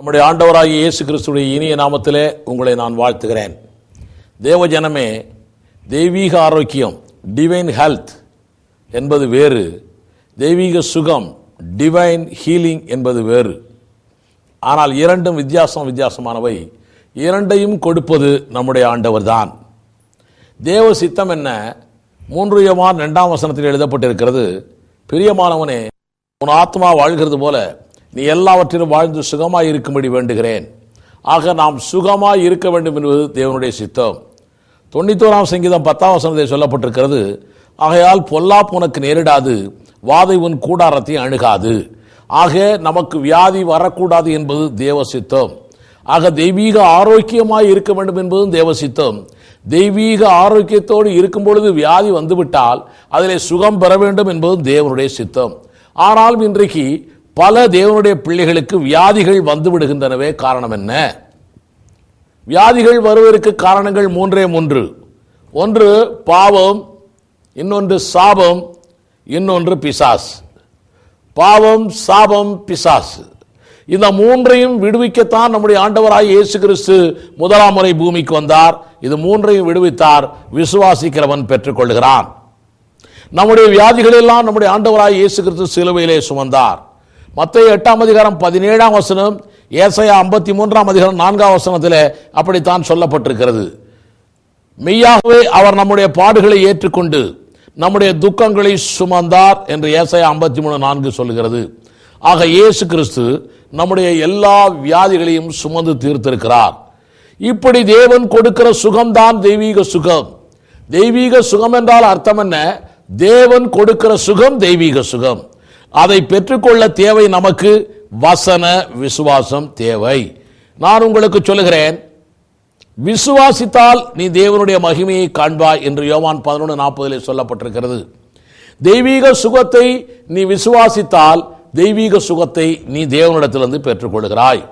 நம்முடைய ஆண்டவராகிய இயேசு கிறிஸ்துடைய இனிய நாமத்திலே உங்களை நான் வாழ்த்துகிறேன். தேவஜனமே, தெய்வீக ஆரோக்கியம் டிவைன் ஹெல்த் என்பது வேறு, தெய்வீக சுகம் டிவைன் ஹீலிங் என்பது வேறு. ஆனால் இரண்டும் வித்தியாசமானவை. இரண்டையும் கொடுப்பது நம்முடைய ஆண்டவர் தான். தேவ சித்தம் என்ன? 3 யோவான் 2ஆம் வசனத்தில் எழுதப்பட்டிருக்கிறது, பிரியமானவனே, உன் ஆத்மா வாழ்கிறது போல நீ எல்லாவற்றிலும் வாழ்ந்து சுகமாய் இருக்கும்படி வேண்டுகிறேன். ஆக நாம் சுகமாய் இருக்க வேண்டும் என்பது தேவனுடைய சித்தம். 91ஆம் சங்கீதம் 10ஆம் வசனத்தில் சொல்லப்பட்டிருக்கிறது, ஆகையால் பொல்லாப்பு உனக்கு நேரிடாது, வாதை உன் கூடாரத்தை அணுகாது. ஆக நமக்கு வியாதி வரக்கூடாது என்பது தேவ சித்தம். ஆக தெய்வீக ஆரோக்கியமாய் இருக்க வேண்டும் என்பதும் தேவ சித்தம். தெய்வீக ஆரோக்கியத்தோடு இருக்கும் பொழுது வியாதி வந்துவிட்டால் அதிலே சுகம் பெற வேண்டும் என்பதும் தேவனுடைய சித்தம். ஆனால் இன்றைக்கு பல தேவனுடைய பிள்ளைகளுக்கு வியாதிகள் வந்து விடுகின்றனவே. காரணம் என்ன? வியாதிகள் வருவதற்கு காரணங்கள் 3. ஒன்று பாவம், இன்னொன்று சாபம், இன்னொன்று பிசாசு. பாவம், சாபம், பிசாசு, இந்த 3ஐயும் விடுவிக்கத்தான் நம்முடைய ஆண்டவராய் இயேசு கிறிஸ்து முதலாம் முறை பூமிக்கு வந்தார். இது 3ஐயும் விடுவித்தார். விசுவாசிக்கிறவன் பெற்றுக்கொள்கிறான். நம்முடைய வியாதிகள் எல்லாம் நம்முடைய ஆண்டவராய் இயேசு கிறிஸ்து சிலுவையிலே சுமந்தார். மத்தேயு 8ஆம் அதிகாரம் 17ஆம் வசனம், ஏசாயா 53ஆம் அதிகாரம் 4ஆம் வசனத்திலே அப்படித்தான் சொல்லப்பட்டிருக்கிறது. மெய்யாகவே அவர் நம்முடைய பாடுகளை ஏற்றுக்கொண்டு நம்முடைய துக்கங்களை சுமந்தார் என்று ஏசாயா 53:4 சொல்லுகிறது. ஆக இயேசு கிறிஸ்து நம்முடைய எல்லா வியாதிகளையும் சுமந்து தீர்த்திருக்கிறார். இப்படி தேவன் கொடுக்கிற சுகம்தான் தெய்வீக சுகம். தெய்வீக சுகம் என்றால் அர்த்தம் என்ன? தேவன் கொடுக்கிற சுகம் தெய்வீக சுகம். அதை பெற்றுக்கொள்ள தேவை நமக்கு வசன விசுவாசம் தேவை. நான் உங்களுக்கு சொல்லுகிறேன், விசுவாசித்தால் நீ தேவனுடைய மகிமையை காண்பாய் என்று யோவான் 11:40 சொல்லப்பட்டிருக்கிறது. தெய்வீக சுகத்தை நீ விசுவாசித்தால் தெய்வீக சுகத்தை நீ தேவனிடத்திலிருந்து பெற்றுக்கொள்கிறாய்.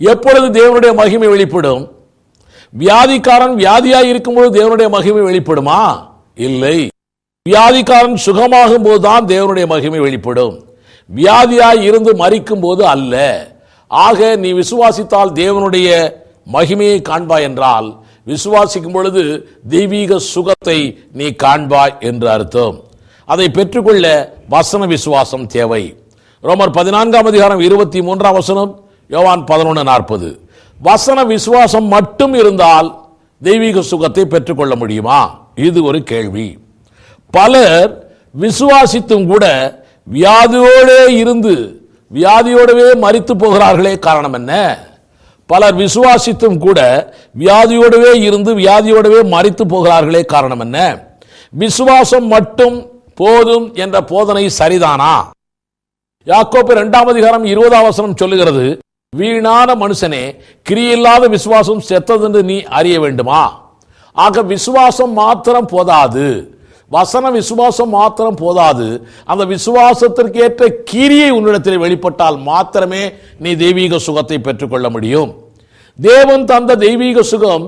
எப்பொழுது தேவனுடைய மகிமை வெளிப்படும்? வியாதிக்காரன் வியாதியாய் இருக்கும்போது தேவனுடைய மகிமை வெளிப்படுமா? இல்லை. வியாதிக்காரன் சுகமாகும் போதுதான் தேவனுடைய மகிமை வெளிப்படும். வியாதியாய் இருந்து மரிக்கும் போது அல்ல. ஆக நீ விசுவாசித்தால் தேவனுடைய மகிமையை காண்பாய் என்றால், விசுவாசிக்கும் பொழுது தெய்வீக சுகத்தை நீ காண்பாய் என்று அர்த்தம். அதை பெற்றுக்கொள்ள வசன விசுவாசம் தேவை. ரோமர் 14ஆம் அதிகாரம் 23ஆம் வசனம், யோவான் 11:40. வசன விசுவாசம் மட்டும் இருந்தால் தெய்வீக சுகத்தை பெற்றுக்கொள்ள முடியுமா? இது ஒரு கேள்வி. பலர் விசுவாசித்தும் கூட வியாதியோடே இருந்து வியாதியோடவே மரித்து போகிறார்களே. காரணம் என்ன? பலர் விசுவாசித்தும் கூட வியாதியோடவே இருந்து வியாதியோடவே மரித்து போகிறார்களே. காரணம் என்ன? விசுவாசம் மட்டும் போதும் என்ற போதனை சரிதானா? யாக்கோபு 2ஆம் அதிகாரம் 20ஆம் வசனம் சொல்லுகிறது, வீணான மனுஷனே, கிரியையில்லாத விசுவாசம் செத்தது என்று நீ அறிய வேண்டுமா? ஆக விசுவாசம் மாத்திரம் போதாது, வசன விசுவாசம் மாத்திரம் போதாது. அந்த விசுவாசத்திற்கு ஏற்ற கிரியை உன்னிடத்தில் வெளிப்பட்டால் மாத்திரமே நீ தெய்வீக சுகத்தை பெற்றுக்கொள்ள முடியும். தேவன் தந்த தெய்வீக சுகம்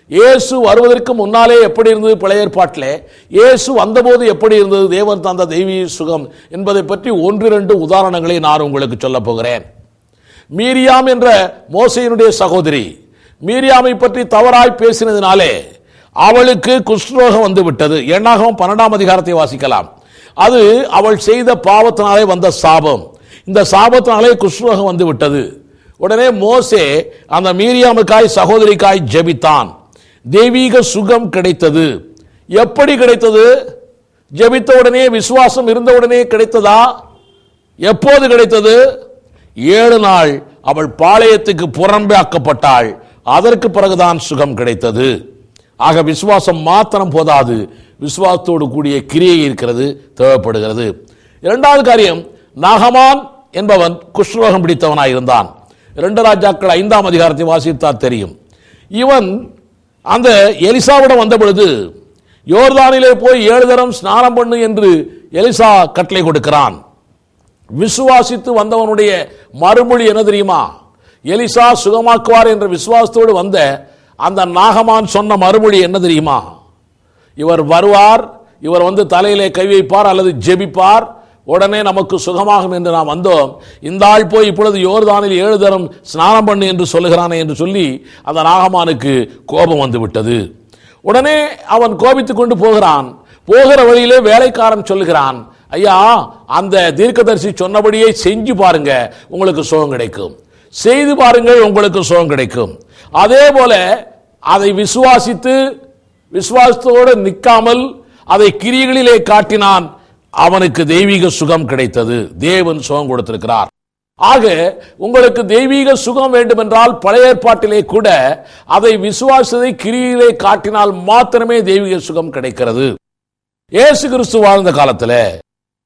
இயேசு வருவதற்கு முன்னாலே எப்படி இருந்தது? பழைய ஏற்பாட்டிலே இயேசு வந்தபோது எப்படி இருந்தது தேவன் தந்த தெய்வீக சுகம் என்பதை பற்றி 1-2 உதாரணங்களை நான் உங்களுக்கு சொல்ல போகிறேன். மீரியாம் என்ற மோசேயினுடைய சகோதரி, மீரியாமை பற்றி தவறாய் பேசினதினாலே அவளுக்கு குஷ்டரோகம் வந்து விட்டது. எண்ணாகமம் 12ஆம் அதிகாரத்தை வாசிக்கலாம். அது அவள் செய்த பாவத்தினாலே வந்த சாபம். இந்த சாபத்தினாலே குஷ்டரோகம் வந்து விட்டது. உடனே மோசே அந்த மீரியாமுக்காய் சகோதரிக்காய் ஜெபித்தான். தெய்வீக சுகம் கிடைத்தது. எப்படி கிடைத்தது? ஜெபித்த உடனே, விசுவாசம் இருந்த உடனே கிடைத்ததா? எப்போது கிடைத்தது? 7 நாள் அவள் பாளையத்துக்கு புறம்பாக்கப்பட்டாள். அதற்கு பிறகுதான் சுகம் கிடைத்தது. ஆக விசுவாசம் மாத்திரம் போதாது, விசுவாசத்தோடு கூடிய கிரியை இருக்கிறது, தேவைப்படுகிறது. 2வது காரியம், நாகமான் என்பவன் குஷ்டரோகம் பிடித்தவனாய் இருந்தான். 2 ராஜாக்கள் 5ஆம் அதிகாரத்தை வாசித்தால் தெரியும். இவன் அந்த எலிசாவிடம் வந்த பொழுது, யோர்தானிலே போய் 7 தரம் ஸ்நானம் பண்ணு என்று எலிசா கட்டளை கொடுக்கிறான். விசுவாசித்து வந்தவனுடைய மறுமொழி என்ன தெரியுமா? எலிசா சுகமாக்குவார் என்ற விசுவாசத்தோடு வந்த அந்த நாகமான் சொன்ன மறுமொழி என்ன தெரியுமா? இவர் வருவார், இவர் வந்து தலையிலே கை வைப்பார் அல்லது ஜெபிப்பார், உடனே நமக்கு சுகமாகும் என்று நாம் வந்தோம். இந்த ஆள் போய் இப்பொழுது யோர்தானில் 7 தரம் ஸ்நானம் பண்ணு என்று சொல்லுகிறானே என்று சொல்லி அந்த நாகமானுக்கு கோபம் வந்து விட்டது. உடனே அவன் கோபித்துக் கொண்டு போகிறான். போகிற வழியிலே வேலைக்காரன் சொல்லுகிறான், ஐயா, அந்த தீர்க்கதரிசி சொன்னபடியே செஞ்சு பாருங்க, உங்களுக்கு சுகம் கிடைக்கும். செய்து பாருங்கள், உங்களுக்கு சுகம் கிடைக்கும். அதே போல அதை விசுவாசத்தோடு நிற்காமல் அதை கிரியைகளிலே காட்டினான். அவனுக்கு தெய்வீக சுகம் கிடைத்தது. தேவன் சுகம் கொடுத்திருக்கிறார். ஆக உங்களுக்கு தெய்வீக சுகம் வேண்டும் என்றால் பழைய ஏற்பாட்டிலே கூட அதை விசுவாசத்தை கிரியிலே காட்டினால் மாத்திரமே தெய்வீக சுகம் கிடைக்கிறது. இயேசு கிறிஸ்து வாழ்ந்த காலத்தில்,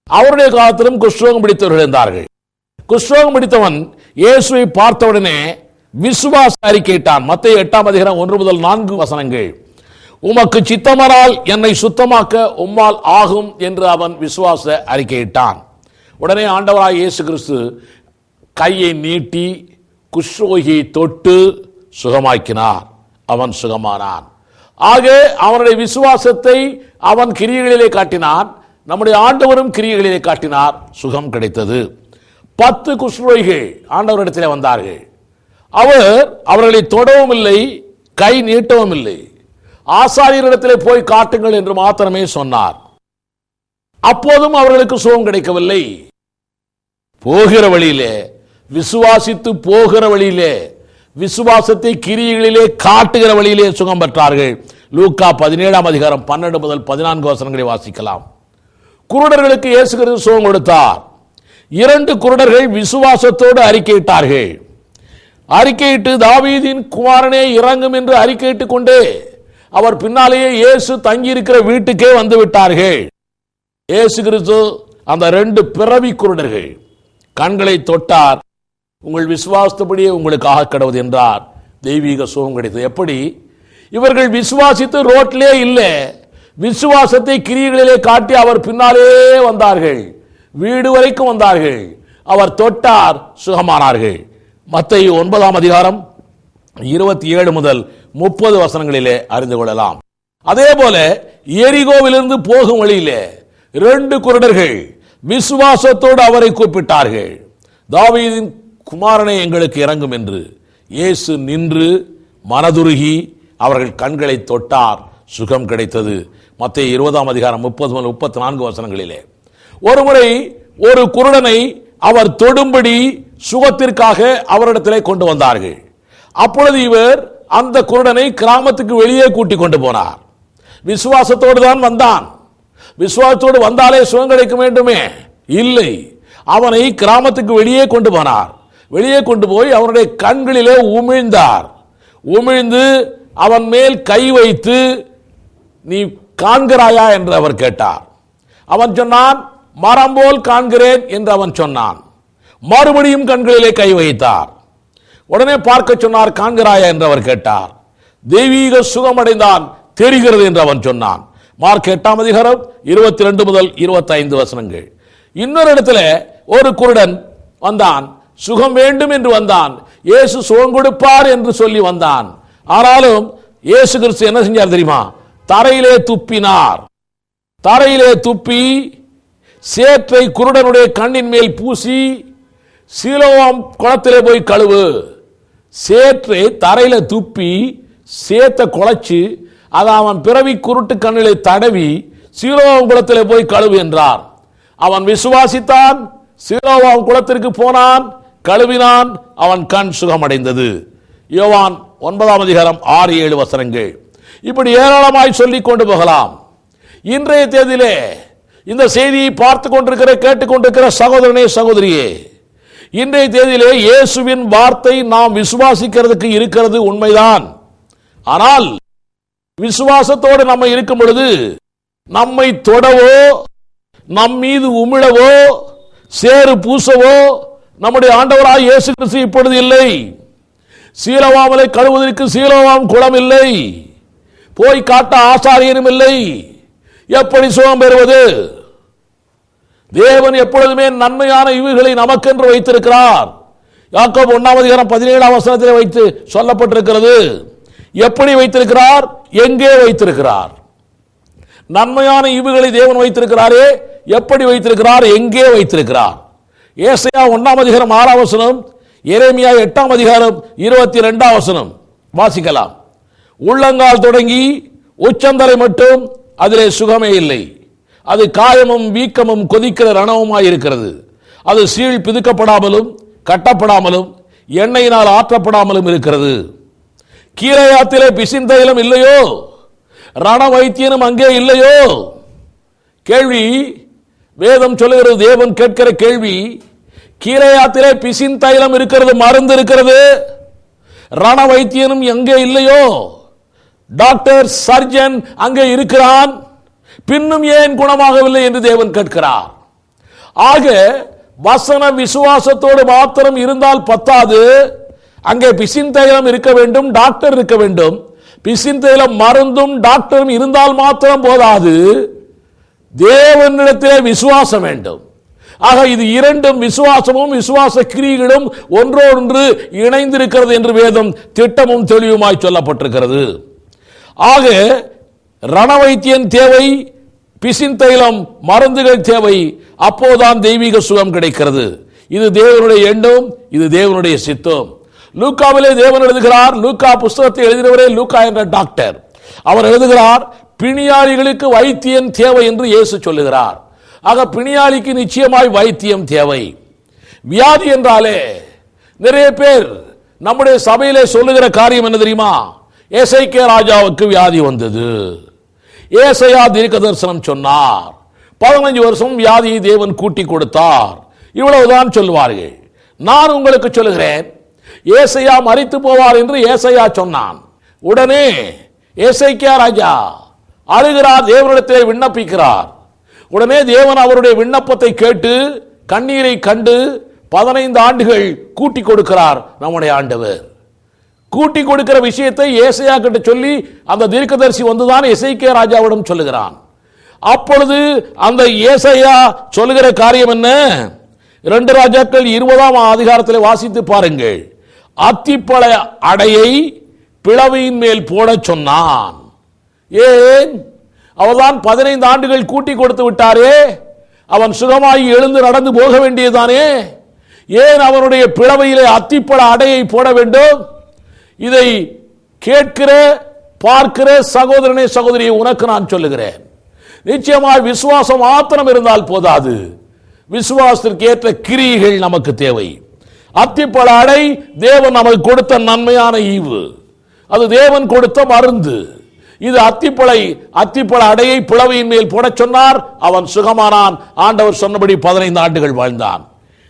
அவருடைய காலத்திலும் குஷ்ரோகம் பிடித்தவர்கள் இருந்தார்கள். குஷ்ரோகம் பிடித்தவன் இயேசுவை பார்த்தவுடனே விசுவாச அறிக்கையிட்டான். மத்தேயு 8ஆம் அதிகாரம் 1 முதல் 4 வசனங்கள். உமக்கு சித்தமரால் என்னை சுத்தமாக்க உம்மால் ஆகும் என்று அவன் விசுவாச அறிக்கையிட்டான். உடனே ஆண்டவராய் இயேசு கிறிஸ்து கையை நீட்டி குஷ்ரோகியை தொட்டு சுகமாக்கினார். அவன் சுகமானான். ஆக அவனுடைய விசுவாசத்தை அவன் கிரியைகளிலே காட்டினான். நம்முடைய ஆண்டவரும் கிரியைகளிலே காட்டினார். சுகம் கிடைத்தது. 10 குஷ்ரோகிகள் ஆண்டவரிடத்திலே வந்தார்கள். அவர்களை தொடவும் இல்லை, கை நீட்டவும் இல்லை. ஆசாரியரிடத்திலே போய் காட்டுங்கள் என்று மாத்திரமே சொன்னார். அப்போதும் அவர்களுக்கு சுகம் கிடைக்கவில்லை. போகிற வழியிலே, விசுவாசித்து போகிற வழியிலே, விசுவாசத்தை கிரியைகளிலே காட்டுகிற வழியிலே சுகம் பெற்றார்கள். லூக்கா 17ஆம் அதிகாரம் 12 முதல் 14 வசனங்களை வாசிக்கலாம். குருடர்களுக்கு இயேசு கிறிஸ்து சுகம் கொடுத்தார். 2 குருடர்கள் விசுவாசத்தோடு அறிக்கையிட்டார்கள். அறிக்கையிட்டு தாவீதின் குமாரனே இறங்கும் என்று அறிக்கையிட்டுக் கொண்டே அவர் பின்னாலேயே இயேசு தங்கியிருக்கிற வீட்டுக்கே வந்து விட்டார்கள். இயேசு கிறிஸ்து அந்த 2 பிறவி குருடர்கள் கண்களை தொட்டார். உங்கள் விசுவாசத்தபடியே உங்களுக்கு ஆக கடவுது என்றார். தெய்வீக சுகம் கிடைத்தது. எப்படி? இவர்கள் விசுவாசித்து ரோட்டிலே இல்லை, விசுவாசத்தை கிரியைகளிலே காட்டி அவர் பின்னாலே வந்தார்கள். வீடு வரைக்கும் வந்தார்கள். அவர் தொட்டார், சுகமானார்கள். மத்தேயு 9ஆம் அதிகாரம் 27 முதல் 30 வசனங்களிலே அறிந்து கொள்ளலாம். அதே போல எரிகோவிலிருந்து போகும் வழியிலே 2 குருடர்கள் விசுவாசத்தோடு அவரை கூப்பிட்டார்கள். தாவீதின் குமாரனே எங்களுக்கு இறங்கும் என்று. இயேசு நின்று மனதுருகி அவர்கள் கண்களை தொட்டார். சுகம் கிடைத்தது. மத்தேயு 20ஆம் அதிகாரம் 30 முதல் 34 வசனங்களிலே. ஒருமுறை ஒரு குருடனை அவர் தொடும்படி சுகத்திற்காக அவரிடத்திலே கொண்டு வந்தார்கள். அப்பொழுது இவர் அந்த குருடனை கிராமத்துக்கு வெளியே கூட்டி கொண்டு போனார். விசுவாசத்தோடு தான் வந்தான். விசுவாசத்தோடு வந்தாலே சுகம் கிடைக்க வேண்டுமே? இல்லை. அவனை கிராமத்துக்கு வெளியே கொண்டு போனார். வெளியே கொண்டு போய் அவனுடைய கண்களிலே உமிழ்ந்தார். உமிழ்ந்து அவன் மேல் கை வைத்து, நீ காண்கிறாயா என்று அவர் கேட்டார். அவன் சொன்னான், மரம் போல் காண்கிறேன் என்று அவன் சொன்னான். மறுபடியும் கண்களிலே கை வைத்தார். உடனே பார்க்க சொன்னார். காண்கிறாயா என்று அவர் கேட்டார். தெய்வீக சுகமடைந்தான், தெரிகிறது என்று அவன் சொன்னான். மார்க் 8ஆம் அதிகாரம் 22 முதல் 25 வசனங்கள். இன்னொரு இடத்துல ஒரு குருடன் வந்தான். சுகம் வேண்டும் என்று வந்தான். இயேசு சுகம் கொடுப்பார் என்று சொல்லி வந்தான். ஆனாலும் இயேசு கிறிஸ்து என்ன செஞ்சார் தெரியுமா? தரையிலே துப்பினார். தரையிலே துப்பி சேற்றை குருடனுடைய கண்ணின் மேல் பூசி, சீலோவாம் குளத்திலே போய் கழுவு. சேற்றை தரையில துப்பி சேத்தை குழைச்சு அதை அவன் பிறவி குருட்டு கண்ணிலே தடவி சீலோவாம் குளத்திலே போய் கழுவு என்றார். அவன் விசுவாசித்தான், சீலோவாம் குளத்திற்கு போனான், கழுவினான், அவன் கண் சுகமடைந்தது. யோவான் 9ஆம் அதிகாரம் 6-7 வசனங்கள். இப்படி ஏராளமாய் சொல்லிக் கொண்டு போகலாம். இன்றைய தேதியிலே இந்த செய்தியை பார்த்து கொண்டிருக்கிற, கேட்டுக்கொண்டிருக்கிற சகோதரனே, சகோதரியே, இன்றைய தேதியிலே இயேசுவின் வார்த்தை நாம் விசுவாசிக்கிறதுக்கு இருக்கிறது உண்மைதான். ஆனால் விசுவாசத்தோடு நம்ம இருக்கும் பொழுது நம்மை தொடவோ, நம் மீது உமிழவோ, சேறு பூசவோ நம்முடைய ஆண்டவராய் இயேசு கிறிஸ்து இப்பொழுது இல்லை. சீலோவாமலை கழுவுவதற்கு சீலோவாம் குளம் இல்லை, போய் காட்ட ஆசாரியனும் இல்லை. எப்படி சுகம் பெறுவது? தேவன் எப்பொழுதுமே நன்மையான ஈவுகளை நமக்கென்று வைத்திருக்கிறார். யாக்கோபு 1ஆம் அதிகாரம் 17ஆம் வசனத்திலே வைத்து சொல்லப்பட்டிருக்கிறது. எப்படி வைத்திருக்கிறார்? எங்கே வைத்திருக்கிறார்? நன்மையான ஈவுகளை தேவன் வைத்திருக்கிறாரே, எப்படி வைத்திருக்கிறார், எங்கே வைத்திருக்கிறார்? ஏசாயா 1 அதிகாரம் 6 வசனம், எரேமியா 8 அதிகாரம் 22 வசனம் வாசிக்கலாம். உள்ளங்கால் தொடங்கி உச்சந்தலை மட்டும் அதிலே சுகமே இல்லை. அது காயமும் வீக்கமும் கொதிக்கிற ரணவுமாய் இருக்கிறது. அது சீழ் பிதுக்கப்படாமலும் கட்டப்படாமலும் எண்ணெயினால் ஆற்றப்படாமலும் இருக்கிறது. கீலேயாத்திலே பிசின் தைலம் இல்லையோ? ரண வைத்தியனும் அங்கே இல்லையோ? கேள்வி வேதம் சொல்லுகிறது. தேவன் கேட்கிற கேள்வி, கீலேயாத்திலே பிசின் தைலம் இருக்கிறது, மருந்து இருக்கிறது, ரண வைத்தியனும் எங்கே இல்லையோ? டாக்டர் சர்ஜன் அங்கே இருக்கிறான், பின்னும் ஏன் குணமாகவில்லை என்று தேவன் கேட்கிறார். ஆக வசன விசுவாசத்தோடு மாத்திரம் இருந்தால் பத்தாது, அங்கே பிசின் தைலம் இருக்க வேண்டும், டாக்டர் இருக்க வேண்டும். பிசின் தைலம் மருந்தும் டாக்டரும் இருந்தால் மாத்திரம் போதாது, தேவனிடத்திலே விசுவாசம் வேண்டும். ஆக இது இரண்டும், விசுவாசமும் விசுவாச கிரியைகளும் ஒன்றோடொன்று இணைந்திருக்கிறது என்று வேதம் திட்டமும் தெளிவுமாய் சொல்லப்பட்டிருக்கிறது. ஆக ரணவைத்தியன் தேவை, பிசின் தைலம் மருந்துகள் தேவை. அப்போதான் தெய்வீக சுகம் கிடைக்கிறது. இது தேவனுடைய எண்ணம், இது தேவனுடைய சித்தம். லூக்காவிலே தேவன் எழுதுகிறார். லூக்கா புஸ்தகத்தை எழுதினவரே லூக்கா என்ற டாக்டர். அவர் எழுதுகிறார், பிணியாளிகளுக்கு வைத்தியன் தேவை என்று இயேசு சொல்லுகிறார். ஆக பிணியாளிக்கு நிச்சயமாய் வைத்தியம் தேவை. வியாதி என்றாலே நிறைய பேர் நம்முடைய சபையிலே சொல்லுகிற காரியம் என்ன தெரியுமா? எசேக்கியா ராஜாவுக்கு வியாதி வந்தது, ஏசாயா தீர்க்க தரிசனம் சொன்னார், 15 வருஷம் வியாதியை தேவன் கூட்டி கொடுத்தார், இவ்வளவுதான் சொல்லுவார்கள். நான் உங்களுக்கு சொல்லுகிறேன், ஏசாயா மரித்து போவார் என்று ஏசாயா சொன்னான். உடனே எசேக்கியா ராஜா அழுகிறார், தேவனிடத்திலே விண்ணப்பிக்கிறார். உடனே தேவன் அவருடைய விண்ணப்பத்தை கேட்டு கண்ணீரை கண்டு 15 ஆண்டுகள் கூட்டி கொடுக்கிறார். நம்முடைய ஆண்டவர் கூட்டி கொடுக்கிற விஷயத்தை ஏசாயா கிட்ட சொல்லி அந்த தீர்க்கதரிசி வந்துதான் எசேக்கியா ராஜாவிடம் சொல்லுகிறான். அப்பொழுது அந்த ஏசாயா சொல்லுகிற காரியம் என்ன? 2 ராஜாக்கள் 20 அதிகாரத்தில் வாசித்து பாருங்கள். அத்திப்பழ அடையை பிளவையின் மேல் போட சொன்னான். ஏன்? அவர்தான் 15 ஆண்டுகள் கூட்டி கொடுத்து விட்டாரே, அவன் சுகமாகி எழுந்து நடந்து போக வேண்டியதானே, ஏன் அவனுடைய பிளவையிலே அத்திப்பழ அடையை போட வேண்டும்? இதை கேட்கிற பார்க்கிற சகோதரனே சகோதரியை உனக்கு நான் சொல்லுகிறேன், நிச்சயமாக விசுவாசம் மாத்திரம் இருந்தால் போதாது, விசுவாசத்திற்கு ஏற்ற கிரியைகள் நமக்கு தேவை. அத்திப்பழ அடை தேவன் நமக்கு கொடுத்த நன்மையான ஈவு, அது தேவன் கொடுத்த மருந்து. இது அத்திப்பழ அடையை பிளவையின் மேல் போட சொன்னார், அவன் சுகமானான். ஆண்டவர் சொன்னபடி 15 ஆண்டுகள் வாழ்ந்தான்.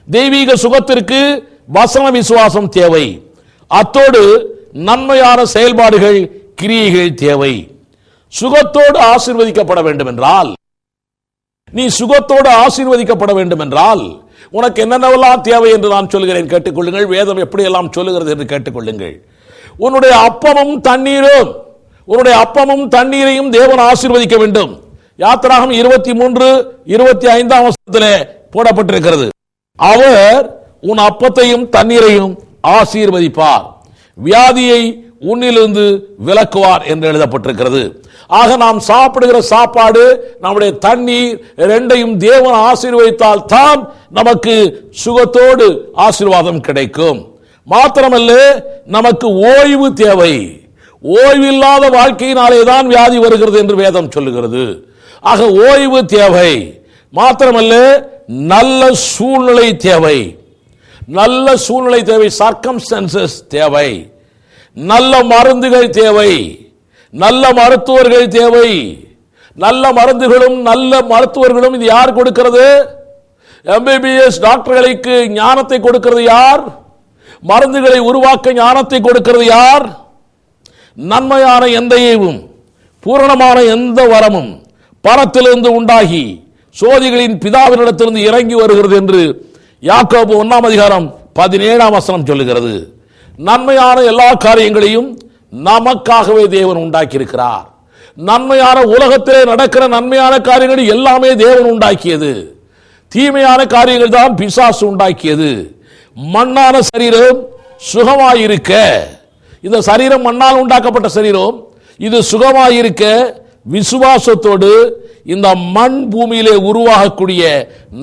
தெய்வீக சுகத்திற்கு வசன விசுவாசம் தேவை, அத்தோடு நன்மையான செயல்பாடுகள் கிரியைகள் தேவை. சுகத்தோடு ஆசீர்வதிக்கப்பட வேண்டும் என்றால், நீ சுகத்தோடு ஆசீர்வதிக்கப்பட வேண்டும் என்றால் உனக்கு என்னென்னவெல்லாம் தேவை என்று நான் சொல்கிறேன், கேட்டுக்கொள்ளுங்கள். வேதம் எப்படியெல்லாம் சொல்லுகிறது என்று கேட்டுக்கொள்ளுங்கள். உன்னுடைய அப்பமும் தண்ணீரையும் தேவன் ஆசீர்வதிக்க வேண்டும். யாத்திராகமம் 23:25 வசனத்திலே போடப்பட்டிருக்கிறது, அவர் உன் அப்பத்தையும் தண்ணீரையும் ஆசீர்வதிப்பார், வியாதியை உன்னிலிருந்து விலக்குவார் என்று எழுதப்பட்டிருக்கிறது. ஆக நாம் சாப்பிடுகிற சாப்பாடு, நம்முடைய தண்ணீர் இரண்டையும் தேவன் ஆசீர்வதித்தால் தான் நமக்கு சுகத்தோடு ஆசீர்வாதம் கிடைக்கும். மாத்திரமல்ல, நமக்கு ஓய்வு தேவை. ஓய்வில்லாத வாழ்க்கையினாலே தான் வியாதி வருகிறது என்று வேதம் சொல்லுகிறது. ஆக ஓய்வு தேவை. மாத்திரமல்ல, நல்ல சூழ்நிலை தேவை. சர்க்கம்ஸ்டன்சஸ் தேவை. நல்ல மருந்துகள் தேவை. நல்ல மருத்துவர்கள் தேவை. நல்ல மருந்துகளும் நல்ல மருத்துவர்களும் இது யார் கொடுக்கிறது? MBBS டாக்டர்களுக்கு ஞானத்தை கொடுக்கிறது யார்? மருந்துகளை உருவாக்க ஞானத்தை கொடுக்கிறது யார்? நன்மையான எந்த ஈவும் பூரணமான எந்த வரமும் பரத்திலிருந்து உண்டாகி சோதிகளின் பிதாவினிடத்திலிருந்து இறங்கி வருகிறது என்று யாக்கோபு 1 அதிகாரம் 17 வசனம் சொல்லுகிறது. நன்மையான எல்லா காரியங்களையும் நமக்காகவே தேவன் உண்டாக்கி இருக்கிறார். நன்மையான உலகத்திலே நடக்கிற நன்மையான காரியங்கள் எல்லாமே தேவன் உண்டாக்கியது. தீமையான காரியங்கள் தான் பிசாசு உண்டாக்கியது. மண்ணான சரீரம் சுகமாயிருக்க, இந்த சரீரம் மண்ணால் உண்டாக்கப்பட்ட சரீரம், இது சுகமாயிருக்க விசுவாசத்தோடு இந்த மண் பூமியிலே உருவாகக்கூடிய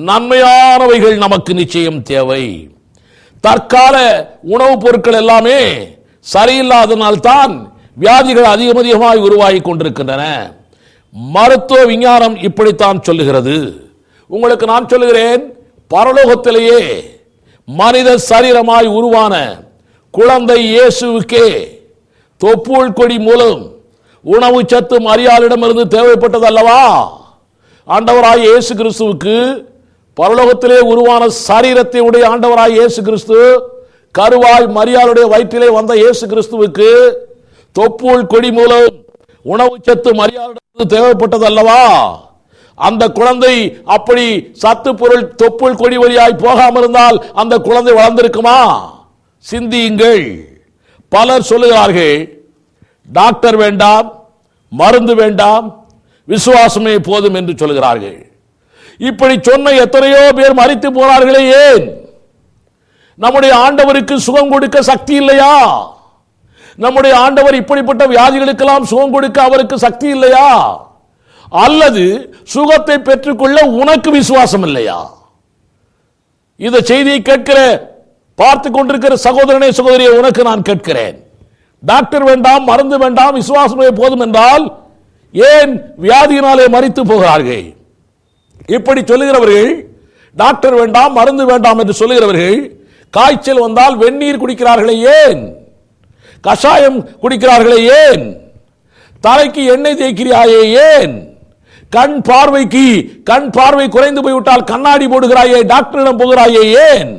நன்மையானவைகள் நமக்கு நிச்சயம் தேவை. தற்கால உணவுப் பொருட்கள் எல்லாமே சரியில்லாதனால்தான் வியாதிகள் அதிகமாய் உருவாகி கொண்டிருக்கின்றன. மருத்துவ விஞ்ஞானம் இப்படித்தான் சொல்லுகிறது. உங்களுக்கு நான் சொல்லுகிறேன், பரலோகத்திலேயே மனித சரீரமாய் உருவான குழந்தை இயேசுவுக்கே தொப்புள் கொடி மூலம் உணவு சத்து மரியாளிடமிருந்து தேவைப்பட்டது அல்லவா? ஆண்டவராய் இயேசு கிறிஸ்துவுக்கு பரலோகத்திலே உருவான சரீரத்தை உடைய ஆண்டவராய் இயேசு கிறிஸ்து கருவாய் மரியாளுடைய வயிற்றிலே வந்த இயேசு கிறிஸ்துவுக்கு தொப்புள் கொடி மூலம் உணவு சத்து மரியாளிடமிருந்து தேவைப்பட்டது அல்லவா? அந்த குழந்தை அப்படி சத்து பொருள் தொப்புள் கொடி வழியாய் போகாமல் இருந்தால் அந்த குழந்தை வளர்ந்திருக்குமா? சிந்தியுங்கள். பலர் சொல்லுகிறார்கள், டாக்டர் வேண்டாம், மருந்து வேண்டாம், விசுவாசமே போதும் என்று சொல்கிறார்கள். இப்படி சொன்ன எத்தனையோ பேர் மரித்து போனார்களே, ஏன்? நம்முடைய ஆண்டவருக்கு சுகம் கொடுக்க சக்தி இல்லையா? நம்முடைய ஆண்டவர் இப்படிப்பட்ட வியாதிகளுக்கெல்லாம் சுகம் கொடுக்க அவருக்கு சக்தி இல்லையா? அல்லது சுகத்தை பெற்றுக்கொள்ள உனக்கு விசுவாசம் இல்லையா? இந்த செய்தியை கேட்கிற பார்த்து கொண்டிருக்கிற சகோதரனே சகோதரியை உனக்கு நான் கேட்கிறேன், டாக்டர் வேண்டாம், மருந்து வேண்டாம், விசுவாசமே போதும் என்றால் ஏன் வியாதியினாலே மரித்து போகிறார்கள்? இப்படி சொல்லுகிறவர்கள், டாக்டர் வேண்டாம், மருந்து வேண்டாம் என்று சொல்லுகிறவர்கள், காய்ச்சல் வந்தால் வெந்நீர் குடிக்கிறார்களே ஏன்? கஷாயம் குடிக்கிறார்களே ஏன்? தலைக்கு எண்ணெய் தேய்க்கிறாயே ஏன்? கண் பார்வை குறைந்து போய்விட்டால் கண்ணாடி போடுகிறாயே, டாக்டரிடம் போகிறாயே ஏன்?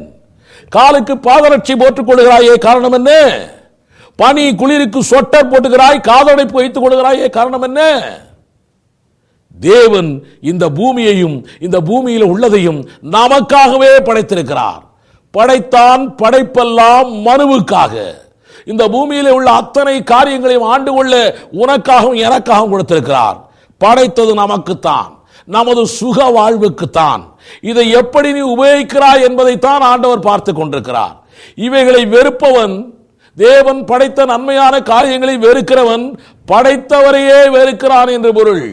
காலுக்கு பாதரட்சி போட்டுக் கொள்கிறாயே, காரணம் என்ன? பனி குளிருக்கு சொட்டர் போட்டுகிறாய், காதடைப்பு வைத்துக் கொள்கிறாயே, காரணம் என்ன? தேவன் இந்த பூமியையும் இந்த பூமியில் உள்ளதையும் நமக்காகவே படைத்திருக்கிறார். படைத்தான், படைப்பெல்லாம் மனுவுக்காக. இந்த பூமியிலே உள்ள அத்தனை காரியங்களையும் ஆண்டு கொள்ள உனக்காகவும் எனக்காகவும் கொடுத்திருக்கிறார். படைத்தது நமக்குத்தான், நமது சுக வாழ்வுக்குத்தான். இதை எப்படி நீ உபயோகிக்கிறாய் என்பதைத்தான் ஆண்டவர் பார்த்து கொண்டிருக்கிறார். இவைகளை வெறுப்பவன், தேவன் படைத்த நன்மையான காரியங்களை வெறுக்கிறவன் படைத்தவரையே வெறுக்கிறான் என்று பொருள்.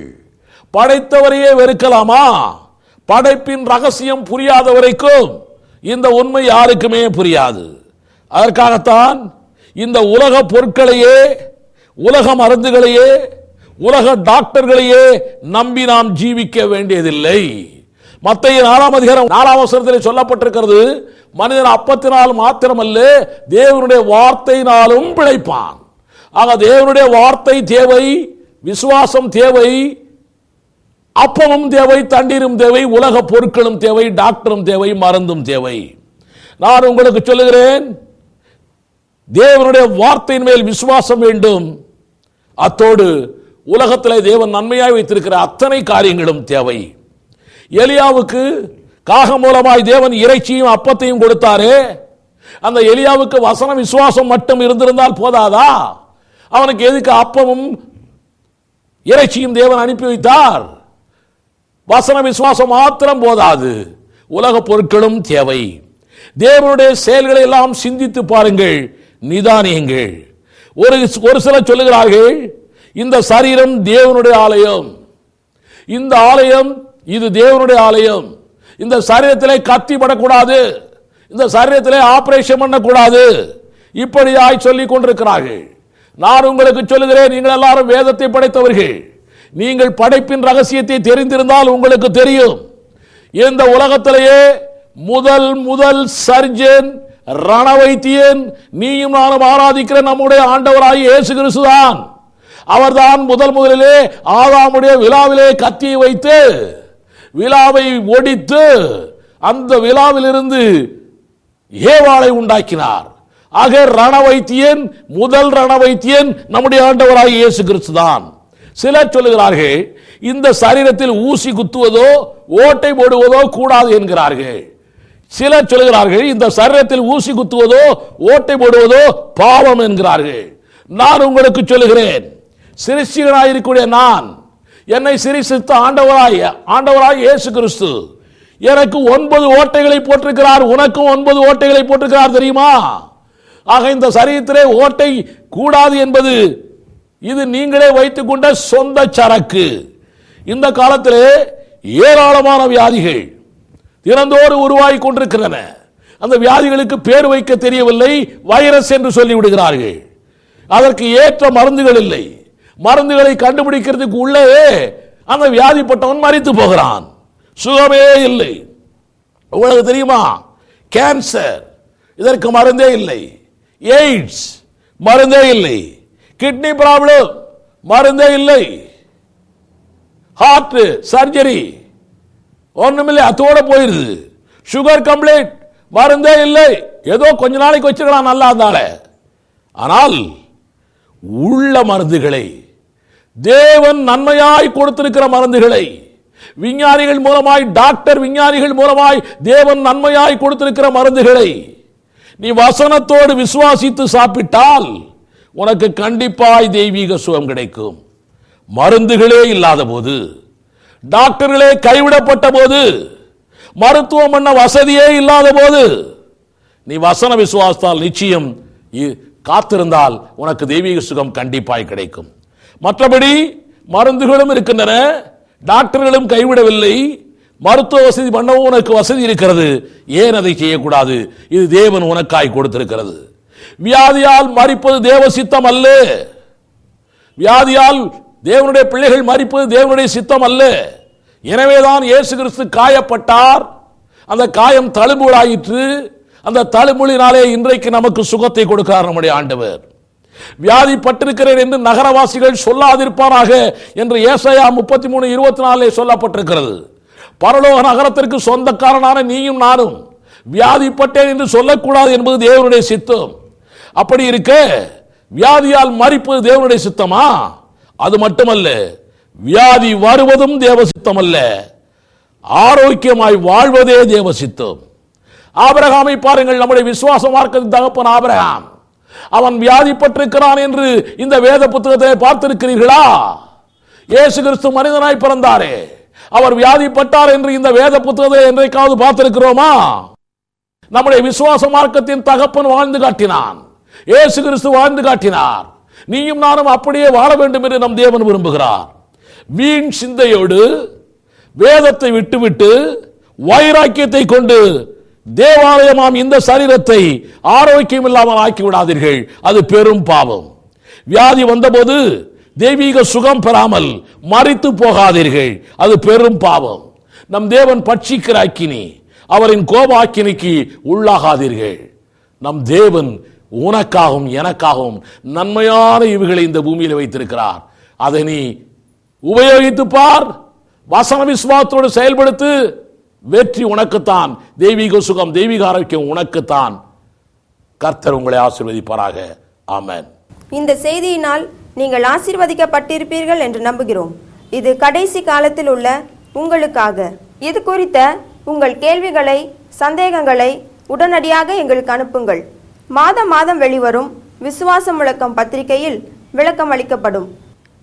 படைத்தவரையே வெறுக்கலாமா? படைப்பின் ரகசியம் புரியாத வரைக்கும் இந்த உண்மை யாருக்குமே புரியாது. அதற்காகத்தான் இந்த உலக பொருட்களையே, உலக மருந்துகளையே, உலக டாக்டர்களையே நம்பி நாம் ஜீவிக்க வேண்டியதில்லை. மத்தேயு 4 அதிகாரம் 4 வசனத்தில் சொல்லப்பட்டிருக்கிறது, மனிதன் அப்பத்தினால் மாத்திரமல்ல தேவனுடைய வார்த்தையினாலும் பிழைப்பான். ஆக தேவனுடைய வார்த்தை தேவை, விசுவாசம் தேவை, அப்பமும் தேவை, தண்ணீரும் தேவை, உலக பொருட்களும் தேவை, டாக்டரும் தேவை, மருந்தும் தேவை. நான் உங்களுக்கு சொல்லுகிறேன், தேவனுடைய வார்த்தையின் மேல் விசுவாசம் வேண்டும். அத்தோடு உலகத்தில் தேவன் நன்மையாய் வைத்திருக்கிற அத்தனை காரியங்களும் தேவை. எலியாவுக்கு காகம் மூலமாய் தேவன் இறைச்சியும் அப்பத்தையும் கொடுத்தாரே, அந்த எலியாவுக்கு வசன விசுவாசம் மட்டும் இருந்திருந்தால் போதாதா? அவனுக்கு எதுக்கு அப்பமும் இறைச்சியும் தேவன் அனுப்பி வைத்தார்? வசன விசுவாசம் மாத்திரம் போதாது, உலக பொருட்களும் தேவை. தேவனுடைய செயல்களை எல்லாம் சிந்தித்து பாருங்கள், நிதானியுங்கள். ஒரு சிலர் சொல்லுகிறார்கள், இந்த சரீரம் தேவனுடைய ஆலயம், இந்த ஆலயம் இது தேவனுடைய ஆலயம், இந்த சரீரத்திலே கத்தி படக்கூடாது, இந்த சரீரத்திலே ஆபரேஷன் பண்ணக்கூடாது, இப்படியாய் சொல்லிக் கொண்டிருக்கிறார்கள். நான் உங்களுக்கு சொல்லுகிறேன், நீங்கள் எல்லாரும் வேதத்தை படைத்தவர்கள். நீங்கள் படைப்பின் ரகசியத்தை தெரிந்திருந்தால் உங்களுக்கு தெரியும், இந்த உலகத்திலேயே முதல் சர்ஜன், ரணவைத்தியன், நீயும் நானும் ஆராதிக்கிற நம்முடைய ஆண்டவராகிய இயேசு கிறிஸ்துதான். அவர்தான் முதலிலே ஆதாமுடைய விலாவிலே கத்தியை வைத்து விலாவை ஒடித்து அந்த விலாவிலிருந்து ஏவாளை உண்டாக்கினார். ஆக ரணவைத்தியன், முதல் ரணவைத்தியன் நம்முடைய ஆண்டவராகிய இயேசு கிறிஸ்துதான். சிலர் சொல்லுகிறார்கள், இந்த சரீரத்தில் ஊசி குத்துவதோ ஓட்டை போடுவதோ கூடாது என்கிறார்கள். சிலர் சொல்லுகிறார்கள், இந்த சரீரத்தில் ஊசி குத்துவதோ ஓட்டை போடுவதோ பாவம் என்கிறார்கள். நான் உங்களுக்கு சொல்லுகிறேன், சிருஷ்டிகனாயிருக்கூடிய நான், என்னை சிருஷ்டித்த ஆண்டவராய் இயேசு கிறிஸ்து எனக்கு 9 ஓட்டைகளை போட்டிருக்கிறார், உனக்கும் 9 ஓட்டைகளை போட்டிருக்கிறார், தெரியுமா? ஆக இந்த சரீரத்திலே ஓட்டை கூடாது என்பது இது நீங்களே வைத்துக் கொண்ட சொந்த சரக்கு. இந்த காலத்திலே ஏராளமான வியாதிகள் தினந்தோறும் உருவாகி கொண்டிருக்கின்றன. அந்த வியாதிகளுக்கு பேர் வைக்க தெரியவில்லை, வைரஸ் என்று சொல்லி விடுகிறார்கள். அதற்கு ஏற்ற மருந்துகள் இல்லை. மருந்துகளை கண்டுபிடிக்கிறதுக்கு உள்ளே அந்த வியாதிப்பட்டவன் மரித்து போகிறான். சுகமே இல்லை. உங்களுக்கு தெரியுமா, கேன்சர் இதற்கு மருந்தே இல்லை, எய்ட்ஸ் மருந்தே இல்லை, கிட்னி ப்ராப்ளம் மருந்தே இல்லை, ஹார்ட் சர்ஜரி ஒண்ணுமில்லை, அதோட போயிருது. சுகர் கம்ப்ளைண்ட் மருந்தே இல்லை. ஏதோ கொஞ்ச நாளைக்கு வச்சுக்கலாம் நல்லா இருந்தாலே. ஆனால் உள்ள மருந்துகளை, தேவன் நன்மையாய் கொடுத்திருக்கிற மருந்துகளை, விஞ்ஞானிகள் மூலமாய், டாக்டர் விஞ்ஞானிகள் மூலமாய் தேவன் நன்மையாய் கொடுத்திருக்கிற மருந்துகளை நீ வசனத்தோடு விசுவாசித்து சாப்பிட்டால் உனக்கு கண்டிப்பாய் தெய்வீக சுகம் கிடைக்கும். மருந்துகளே இல்லாத போது, டாக்டர்களே கைவிடப்பட்ட போது, மருத்துவம் பண்ண வசதியே இல்லாத போது நீ வசன விசுவாசத்தால் நிச்சயம் காத்திருந்தால் உனக்கு தெய்வீக சுகம் கண்டிப்பாய் கிடைக்கும். மற்றபடி மருந்துகளும் இருக்கின்றன, டாக்டர்களும் கைவிடவில்லை, மருத்துவ வசதி பண்ணவும் உனக்கு வசதி இருக்கிறது. ஏன் அதை செய்யக்கூடாது? இது தேவன் உனக்காய் கொடுத்திருக்கிறது. வியாதியால் மரிப்பது தேவ சித்தம் அல்ல. வியாதியால் தேவனுடைய பிள்ளைகள் மரிப்பது தேவனுடைய சித்தம் அல்ல. எனவேதான் இயேசு கிறிஸ்து காயப்பட்டார். அந்த காயம் தழும்புகளாயிற்று. அந்த தழும்புகளினாலே இன்றைக்கு நமக்கு சுகத்தை கொடுக்கிறார் நம்முடைய ஆண்டவர். வியாதிப்பட்டிருக்கிறேன் என்று நகரவாசிகள் சொல்லாதிருப்பாராக என்று ஏசாயா 33:24 சொல்லப்பட்டிருக்கிறது. பரலோக நகரத்திற்கு சொந்தக்காரனான நீயும் நானும் வியாதிப்பட்டேன் என்று சொல்லக்கூடாது என்பது தேவனுடைய சித்தம். அப்படி இருக்க வியாதியால் மரிப்பது தேவனுடைய சித்தமா? அது மட்டுமல்ல, வியாதி வருவதும் தேவ சித்தம் அல்ல, ஆரோக்கியமாய் வாழ்வதே தேவ சித்தம். ஆபிரகாமை பாருங்கள், நம்முடைய விசுவாச மார்க்கத்தின் தகப்பன் ஆபிரகாம். அவன் வியாதிப்பட்டிருக்கிறான் என்று இந்த வேத புத்தகத்தை பார்த்திருக்கிறீர்களா? இயேசு கிறிஸ்து மனிதனாய் பிறந்தாரே, அவர் வியாதிப்பட்டார் என்று இந்த வேத புத்தகத்தை என்றைக்காவது பார்த்திருக்கிறோமா? நம்முடைய விசுவாச மார்க்கத்தின் தகப்பன் வாழ்ந்து காட்டினான், இயேசு கிறிஸ்து வாழ்ந்து காட்டினார். நீயும் நானும் அப்படியே வாழ வேண்டும் என்று நம் தேவன் விரும்புகிறார். வீண் சிந்தையோடு வேதத்தை விட்டுவிட்டு வைராக்கியத்தை கொண்டு தேவாலயமாம் இந்த சரீரத்தை ஆரோக்கியம் இல்லாமல் ஆக்கி விடாதீர்கள். அது பெரும் பாவம். வியாதி வந்தபோது தெய்வீக சுகம் பெறாமல் மரித்து போகாதீர்கள். அது பெரும் பாவம். நம் தேவன் பட்சிக்கிற அக்கினி, அவரின் கோப அக்கினிக்கு உள்ளாகாதீர்கள். நம் தேவன் உனக்காகவும் எனக்காகவும் நன்மையான இவைகளை இந்த பூமியில் வைத்திருக்கிறார். அதை நீ உபயோகித்து பார், வசன விசுவாசத்தோடு செயல்படுத்து. வெற்றி உனக்குத்தான், தெய்வீக சுகம், தெய்வீக ஆரோக்கியம் உனக்குத்தான். கர்த்தர் உங்களை ஆசீர்வதிப்பாராக. ஆமென். இந்த செய்தியினால் நீங்கள் ஆசீர்வதிக்கப்பட்டிருப்பீர்கள் என்று நம்புகிறோம். இது கடைசி காலத்தில் உள்ள உங்களுக்காக. இது குறித்த உங்கள் கேள்விகளை, சந்தேகங்களை உடனடியாக எங்களுக்கு அனுப்புங்கள். மாதம் மாதம் வெளிவரும் விசுவாச முழக்கம் பத்திரிகையில் விளக்கம் அளிக்கப்படும்.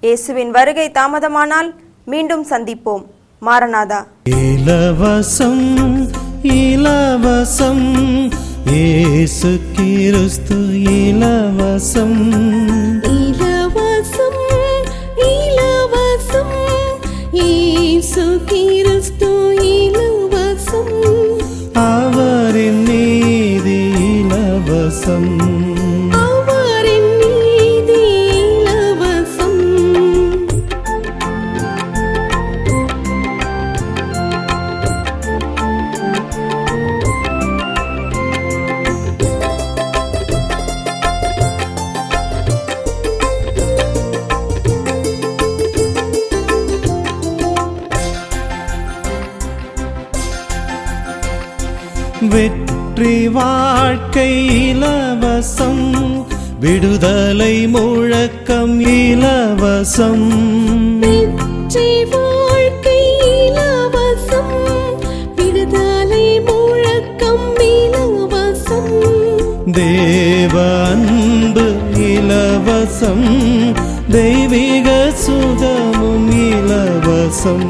இயேசுவின் வருகை தாமதமானால் மீண்டும் சந்திப்போம். மாரநாதா. இலவசம் இலவசம் இயேசு கிறிஸ்து இலவசம். இலவசம் இலவசம் இயேசு கிறிஸ்து இலவசம். அவரின் நீதி இலவசம். அவரின் நீதி இலவசம். வெற்றி வாழ்க்கை இலவசம். விடுதலை முழக்கம் இலவசம். வெற்றி வாழ்க்கை இலவசம். விடுதலை முழக்கம் இலவசம். தேவ அன்பு இலவசம். தெய்வீக சுகமும் இலவசம்.